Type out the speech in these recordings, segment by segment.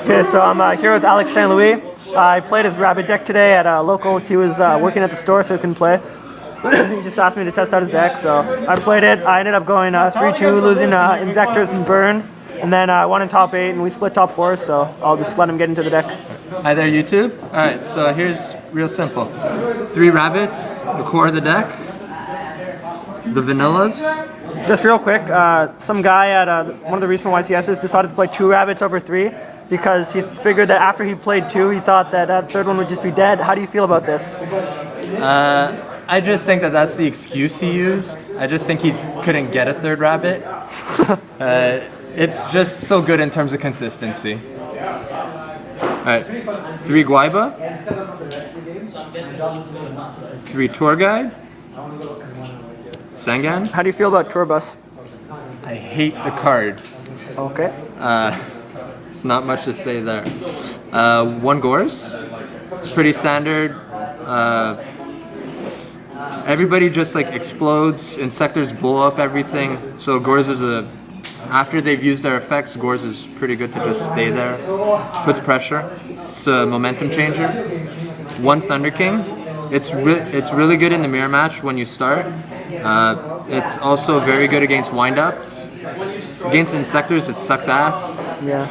Okay, so I'm here with Alex St. Louis. I played his rabbit deck today at locals. He was working at the store, so he couldn't play. He just asked me to test out his deck, so I played it. I ended up going 3-2, losing Injectors and Burn, and then I won in top 8, and we split top 4, so I'll just let him get into the deck. Hi there, YouTube. Alright, so here's real simple. 3 rabbits, the core of the deck, the vanillas. Just real quick, some guy at one of the recent YCSs decided to play 2 rabbits over 3 because he figured that after he played 2, he thought that that third one would just be dead. How do you feel about this? I just think that that's the excuse he used. I just think he couldn't get a third rabbit. It's just so good in terms of consistency. Alright, 3 Guaiba, 3 Tour Guide, Sangan. How do you feel about Tour Bus? I hate the card. Okay. It's not much to say there. 1 Gores. It's pretty standard. Everybody just like explodes. Insectors blow up everything. So Gores is after they've used their effects, Gores is pretty good to just stay there. Puts pressure. It's a momentum changer. 1 Thunder King. It's really good in the mirror match when you start. It's also very good against windups. Against Insectors, it sucks ass. Yeah.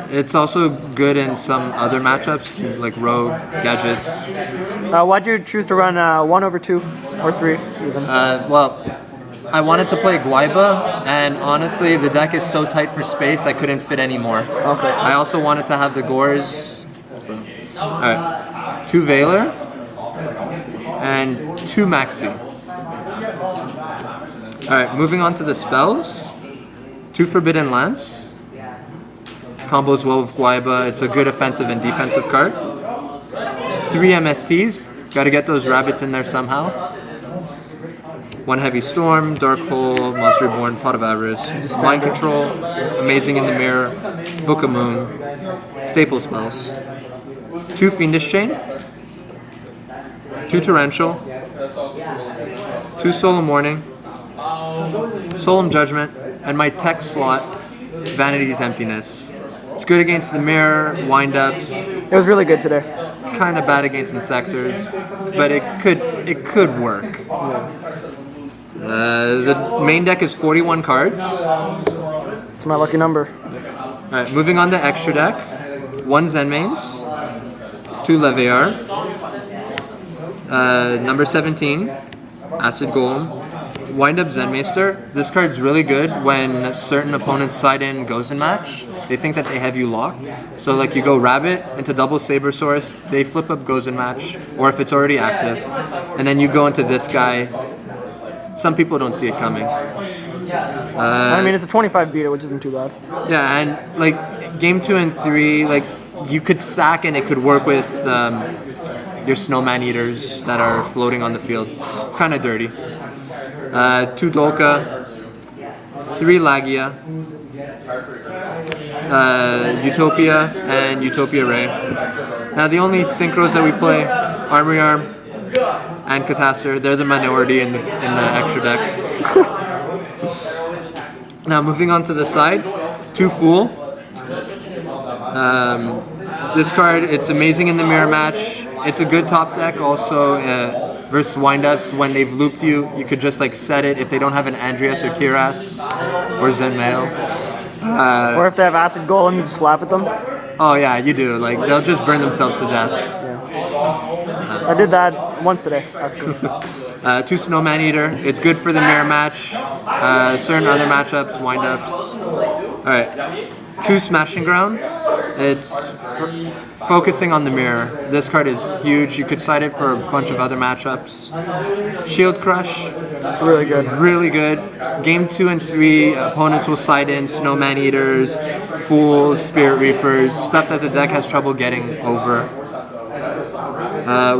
It's also good in some other matchups, like Rogue, Gadgets. Why'd you choose to run 1 over 2 or 3 even? Well, I wanted to play Guaiba, and honestly, the deck is so tight for space, I couldn't fit any more. Okay. I also wanted to have the Gores. So. Alright, 2 Veiler, and 2 Maxi. Alright, moving on to the spells. 2 Forbidden Lance. Combos well with Guaiba. It's a good offensive and defensive card. 3 MSTs. Gotta get those rabbits in there somehow. 1 Heavy Storm, Dark Hole, Monster Reborn, Pot of Avarice, Mind Control, Amazing in the Mirror, Book of Moon, Staple Spells. 2 Fiendish Chain. 2 Torrential. 2 Solemn Warning. Solemn Judgment, and my tech slot, Vanity's Emptiness. It's good against the mirror, windups. It was really good today. Kind of bad against Insectors, but it could work. The main deck is 41 cards. It's my lucky number. Alright, moving on to extra deck. 1 Zenmains, 2 Leviar, number 17, Acid Golem, Windup Zenmeister. This card's really good when certain opponents side in Gozen match. They think that they have you locked. So like you go Rabbit into double Saber Source, they flip up Gozen match, or if it's already active, and then you go into this guy. Some people don't see it coming. I mean, it's a 25 beater, which isn't too bad. Yeah, and like game 2 and 3, like you could sack and it could work with your Snowman Eaters that are floating on the field. Kind of dirty. 2 Dolka, 3 Lagia, Utopia, and Utopia Ray. Now the only synchros that we play, Armory Arm and Catastor, they're the minority in the extra deck. Now moving on to the side, 2 Fool. This card, it's amazing in the mirror match. It's a good top deck also versus windups. When they've looped you, you could just like set it if they don't have an Andreas or Kiras or Zenmail. Or if they have Acid Golem, you just laugh at them. Oh yeah, you do. Like they'll just burn themselves to death. Yeah. I did that once today, actually. 2 Snowman Eater. It's good for the mirror match. Certain other matchups, windups. Alright. 2 Smashing Ground. It's focusing on the mirror. This card is huge. You could side it for a bunch of other matchups. Shield Crush. Really good. Really good. Game 2 and 3, opponents will side in Snowman Eaters, Fools, Spirit Reapers, stuff that the deck has trouble getting over.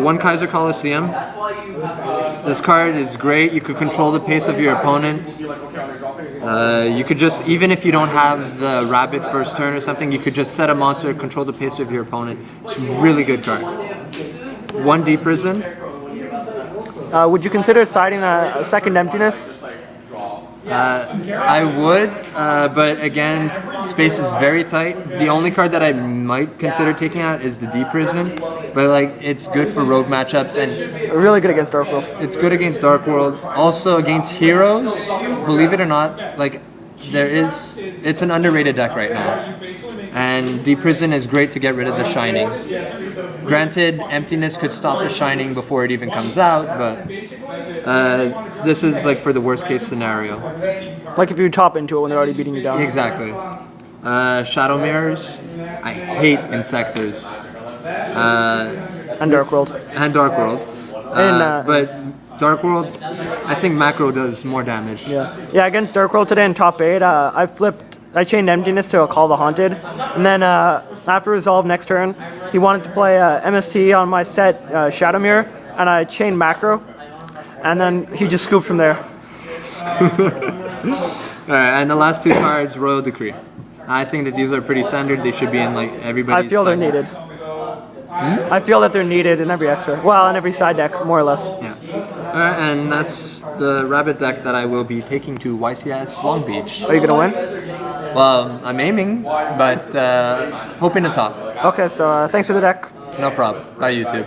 1 Kaiser Coliseum. This card is great. You could control the pace of your opponent. You could just, even if you don't have the rabbit first turn or something, you could just set a monster to control the pace of your opponent. It's a really good card. 1 Deep Prison. Would you consider siding a second Emptiness? I would, but again, space is very tight. The only card that I might consider taking out is the Deep Prison, but like it's good for rogue matchups and Really good against Dark World. it's good against Dark World. Also against heroes, believe it or not, like it's an underrated deck right now. And Deep Prison is great to get rid of the Shining. Granted, Emptiness could stop the Shining before it even comes out, but this is like for the worst case scenario. Like if you top into it when they're already beating you down. Exactly. Shadow Mirrors, I hate Insectors. And Dark World. And Dark World. But Dark World, I think macro does more damage. Yeah, against Dark World today in top 8, I chained Emptiness to a Call the Haunted, and then after Resolve next turn, he wanted to play MST on my set Shadow Mirror, and I chained Macro, and then he just scooped from there. Alright, and the last 2 cards, Royal Decree. I think that these are pretty standard, they should be in like everybody's I feel they're side. needed. I feel that they're needed in every extra. Well, in every side deck, more or less. Yeah. Alright, and that's the Rabbit deck that I will be taking to YCS Long Beach. Are you going to win? Well, I'm aiming, but hoping to top. Okay, so thanks for the deck. No problem. Bye, YouTube.